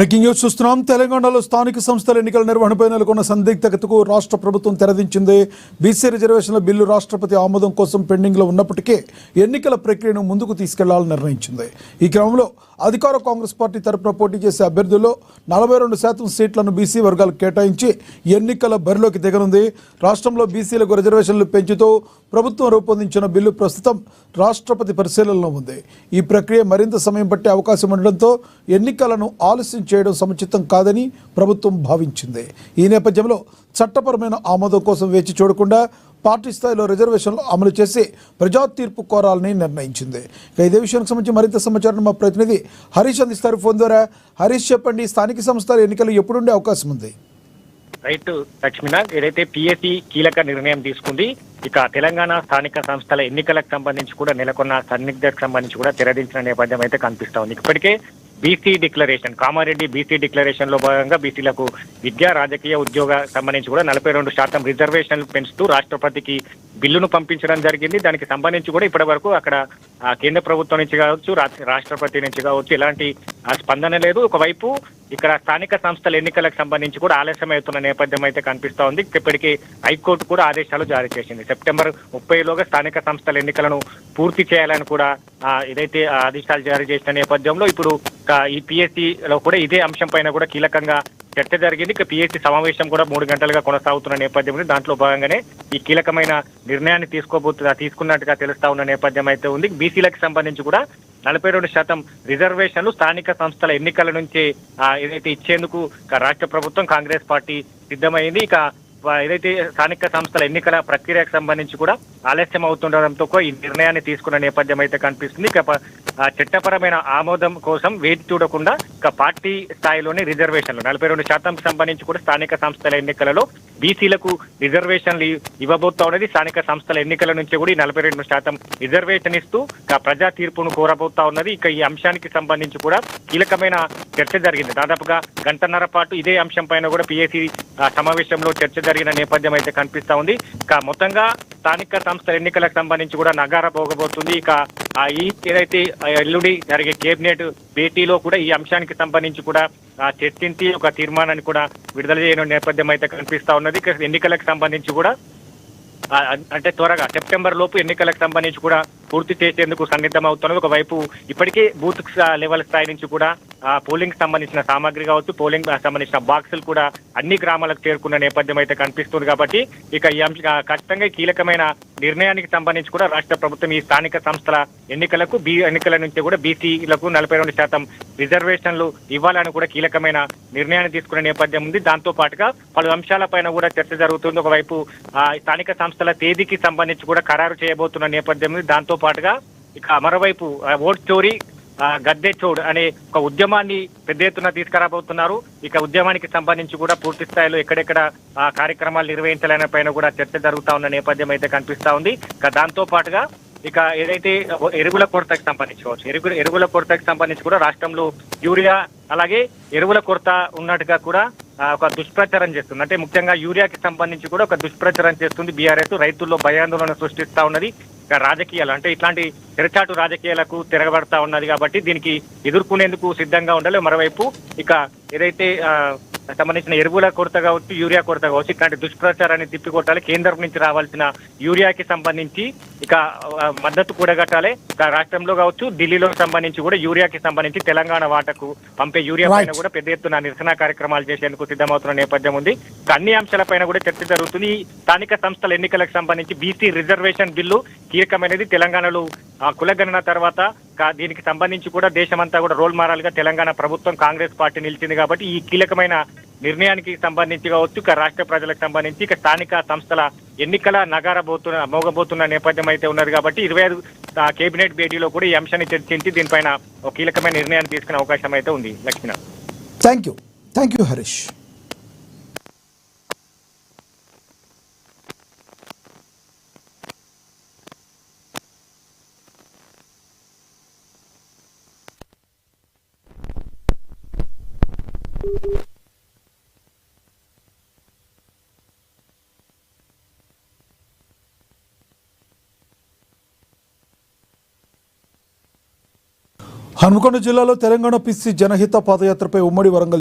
Breaking news చూస్తున్నాం. తెలంగాణలో స్థానిక సంస్థల ఎన్నికల నిర్వహణపై నెలకొన్న సందిగ్ధతకు రాష్ట్ర ప్రభుత్వం తెరదించింది. బీసీ రిజర్వేషన్ల బిల్లు రాష్ట్రపతి ఆమోదం కోసం పెండింగ్లో ఉన్నప్పటికీ ఎన్నికల ప్రక్రియను ముందుకు తీసుకెళ్లాలని నిర్ణయించింది. ఈ క్రమంలో అధికార కాంగ్రెస్ పార్టీ తరపున పోటీ చేసే అభ్యర్థుల్లో 42% సీట్లను బీసీ వర్గాలకు కేటాయించి ఎన్నికల బరిలోకి దిగనుంది. రాష్ట్రంలో బీసీలకు రిజర్వేషన్లు పెంచుతూ ప్రభుత్వం రూపొందించిన బిల్లు ప్రస్తుతం రాష్ట్రపతి పరిశీలనలో ఉంది. ఈ ప్రక్రియ మరింత సమయం పట్టే అవకాశం ఉండడంతో ఎన్నికలను ఆలస్యం చేయడం సముచితం కాదని ప్రభుత్వం భావించింది. ఈ నేపథ్యంలో చట్టపరమైన ఆమోదం కోసం వేచి చూడకుండా పార్టీ స్థాయిలో రిజర్వేషన్లు అమలు చేసి ప్రజా తీర్పు కోరాలని నిర్ణయించింది. ఇదే విషయానికి సంబంధించి మరింత సమాచారం మా ప్రతినిధి హరీష్ అందిస్తారు ఫోన్ ద్వారా. హరీష్, చెప్పండి, స్థానిక సంస్థల ఎన్నికలు ఎప్పుడుండే అవకాశం ఉంది? రైట్ లక్ష్మీనాథ్, ఏదైతే పిఎస్సి కీలక నిర్ణయం తీసుకుంది, ఇక తెలంగాణ స్థానిక సంస్థల ఎన్నికలకు సంబంధించి కూడా నెలకొన్న సన్నిగ్ధతకు సంబంధించి కూడా తెరదించిన నేపథ్యం అయితే కనిపిస్తా ఉంది. ఇప్పటికే BC declaration, Kamareddy BC declaration లో భాగంగా బీసీలకు విద్యా, రాజకీయ, ఉద్యోగ సంబంధించి కూడా 42% రిజర్వేషన్లు పెంచుతూ రాష్ట్రపతికి బిల్లును పంపించడం జరిగింది. దానికి సంబంధించి కూడా ఇప్పటి వరకు అక్కడ కేంద్ర ప్రభుత్వం నుంచి కావచ్చు, రాష్ట్రపతి నుంచి కావచ్చు ఎలాంటి స్పందన లేదు. ఒకవైపు ఇక్కడ స్థానిక సంస్థల ఎన్నికలకు సంబంధించి కూడా ఆలస్యం అవుతున్న నేపథ్యం అయితే కనిపిస్తా ఉంది. ఇప్పటికీ హైకోర్టు కూడా ఆదేశాలు జారీ చేసింది. సెప్టెంబర్ 30లోగా స్థానిక సంస్థల ఎన్నికలను పూర్తి చేయాలని కూడా ఏదైతే ఆదేశాలు జారీ చేసిన నేపథ్యంలో ఇప్పుడు ఈ పిఎస్సిలో కూడా ఇదే అంశం పైన కూడా కీలకంగా చర్చ జరిగింది. ఇక పిఎస్సి సమావేశం కూడా 3 గంటలుగా కొనసాగుతున్న నేపథ్యంలో దాంట్లో భాగంగానే ఈ కీలకమైన నిర్ణయాన్ని తీసుకున్నట్టుగా తెలుస్తా ఉన్న నేపథ్యం అయితే ఉంది. బీసీలకు సంబంధించి కూడా 42% రిజర్వేషన్లు స్థానిక సంస్థల ఎన్నికల నుంచి ఏదైతే ఇచ్చేందుకు రాష్ట్ర ప్రభుత్వం, కాంగ్రెస్ పార్టీ సిద్ధమైంది. ఇక ఏదైతే స్థానిక సంస్థల ఎన్నికల ప్రక్రియకు సంబంధించి కూడా ఆలస్యం అవుతుండడంతో ఈ నిర్ణయాన్ని తీసుకున్న నేపథ్యం అయితే కనిపిస్తుంది. ఇక చట్టపరమైన ఆమోదం కోసం వేచి చూడకుండా ఇక పార్టీ స్థాయిలోనే రిజర్వేషన్లు 42% సంబంధించి కూడా స్థానిక సంస్థల ఎన్నికలలో బీసీలకు రిజర్వేషన్లు ఇవ్వబోతా ఉన్నది. స్థానిక సంస్థల ఎన్నికల నుంచి కూడా ఈ 42% రిజర్వేషన్ ఇస్తూ ప్రజా తీర్పును కోరబోతా ఉన్నది. ఇక ఈ అంశానికి సంబంధించి కూడా కీలకమైన చర్చ జరిగింది. దాదాపుగా గంటన్నర పాటు ఇదే అంశం పైన కూడా పిఎస్సి సమావేశంలో చర్చ జరిగిన నేపథ్యం అయితే కనిపిస్తా ఉంది. ఇక మొత్తంగా స్థానిక సంస్థల ఎన్నికలకు సంబంధించి కూడా నగార పోగబోతుంది. ఇక ఈ ఏదైతే ఎల్లుండి జరిగే కేబినెట్ భేటీలో కూడా ఈ అంశానికి సంబంధించి కూడా చర్చించి ఒక తీర్మానాన్ని కూడా విడుదల చేయని నేపథ్యం అయితే కనిపిస్తా ఉన్నది. ఇక ఎన్నికలకు సంబంధించి కూడా అంటే త్వరగా సెప్టెంబర్ లోపు ఎన్నికలకు సంబంధించి కూడా పూర్తి చేసేందుకు సన్నిద్ధం అవుతున్నది. ఒకవైపు ఇప్పటికే బూత్ లెవెల్ స్థాయి నుంచి కూడా పోలింగ్ సంబంధించిన సామాగ్రి కావచ్చు, పోలింగ్ సంబంధించిన బాక్సులు కూడా అన్ని గ్రామాలకు చేరుకున్న నేపథ్యం అయితే కనిపిస్తుంది. కాబట్టి ఇక ఈ ఖచ్చితంగా కీలకమైన నిర్ణయానికి సంబంధించి కూడా రాష్ట్ర ప్రభుత్వం ఈ స్థానిక సంస్థల ఎన్నికల నుంచి కూడా బీసీలకు 42% రిజర్వేషన్లు ఇవ్వాలని కూడా కీలకమైన నిర్ణయాన్ని తీసుకునే నేపథ్యం ఉంది. దాంతో పాటుగా పలు అంశాలపైన కూడా చర్చ జరుగుతుంది. ఒకవైపు స్థానిక సంస్థల తేదీకి సంబంధించి కూడా ఖరారు చేయబోతున్న నేపథ్యం ఉంది. దాంతో పాటుగా ఇక మరోవైపు ఓట్ చోరీ గద్దె చోడ్ అనే ఒక ఉద్యమాన్ని పెద్ద ఎత్తున తీసుకురాబోతున్నారు. ఇక ఉద్యమానికి సంబంధించి కూడా పూర్తి స్థాయిలో ఎక్కడెక్కడ కార్యక్రమాలు నిర్వహించాలనే పైన కూడా చర్చ జరుగుతా ఉన్న నేపథ్యం అయితే కనిపిస్తా ఉంది. ఇక దాంతో పాటుగా ఇక ఏదైతే ఎరువుల కొరతకు సంబంధించి కావచ్చు, ఎరువుల కొరతకు సంబంధించి కూడా రాష్ట్రంలో యూరియా అలాగే ఎరువుల కొరత ఉన్నట్టుగా కూడా ఒక దుష్ప్రచారం చేస్తుంది. అంటే ముఖ్యంగా యూరియాకి సంబంధించి కూడా ఒక దుష్ప్రచారం చేస్తుంది బీఆర్ఎస్. రైతుల్లో భయాందోళన సృష్టిస్తా ఉన్నది. రాజకీయాలు అంటే ఇట్లాంటి తెరచాటు రాజకీయాలకు తిరగబడతా ఉన్నది. కాబట్టి దీనికి ఎదుర్కొనేందుకు సిద్ధంగా ఉండాలి. మరోవైపు ఇక ఏదైతే సంబంధించిన ఎరువుల కొరత కావచ్చు, యూరియా కొరత కావచ్చు, ఇట్లాంటి దుష్ప్రచారాన్ని తిప్పికొట్టాలి. కేంద్రం నుంచి రావాల్సిన యూరియాకి సంబంధించి ఇక మద్దతు కూడగట్టాలి. రాష్ట్రంలో కావచ్చు, ఢిల్లీలో సంబంధించి కూడా యూరియాకి సంబంధించి తెలంగాణ వాటకు పంపే యూరియా పైన కూడా పెద్ద ఎత్తున నిరసన కార్యక్రమాలు చేసేందుకు సిద్ధమవుతున్న నేపథ్యం ఉంది. అన్ని అంశాలపైన కూడా చర్చ జరుగుతుంది. స్థానిక సంస్థల ఎన్నికలకు సంబంధించి బీసీ రిజర్వేషన్ బిల్లు కీలకమైనది. తెలంగాణలో కులగణన తర్వాత దీనికి సంబంధించి కూడా దేశమంతా కూడా రోల్ మారాలుగా తెలంగాణ ప్రభుత్వం, కాంగ్రెస్ పార్టీ నిలిచింది. కాబట్టి ఈ కీలకమైన నిర్ణయానికి సంబంధించి కావచ్చు, రాష్ట్ర ప్రజలకు సంబంధించి ఇక స్థానిక సంస్థల ఎన్నికల మోగబోతున్న నేపథ్యం అయితే ఉన్నది. కాబట్టి 25 కేబినెట్ భేటీలో కూడా ఈ అంశాన్ని చర్చించి దీనిపైన ఒక కీలకమైన నిర్ణయాన్ని తీసుకునే అవకాశం అయితే ఉంది. Lakshminath, thank you Harish. హన్మకొండ జిల్లాలో తెలంగాణ పిసి జనహిత పాదయాత్రపై ఉమ్మడి వరంగల్